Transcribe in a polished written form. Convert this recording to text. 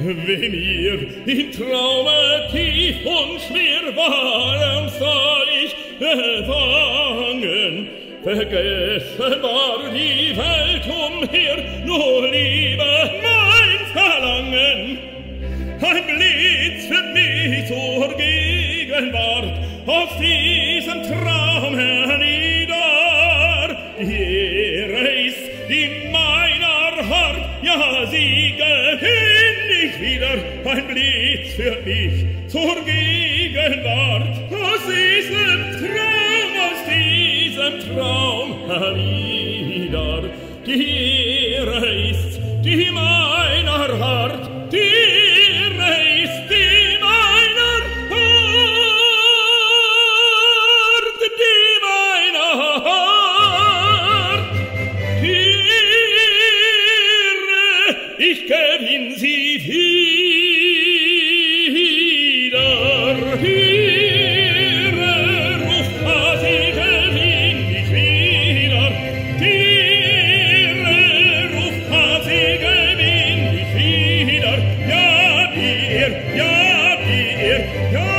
Wenn ihr im Traume tief und schwer warum soll ich gefangen? Vergessen war die Welt umher, nur Liebe mein Verlangen. Ein Blitz führt mich zur Gegenwart, aus diesem Traum hernieder. Die Ehre ist in meiner Hart, ja, sie gewinnt nicht wieder. Ein Blitz führt mich zur Gegenwart, aus diesem Traum hernieder. Die Ehre ist die meiner Hart, die Ehre ist die meiner Hart, die meiner Hart. Die Ehre, ich gewinn sie wieder. Die Ehre, sie gewinn ich wieder. Die Ehre, sie gewinn ich wieder. Ja, dir, ja, dir, ja.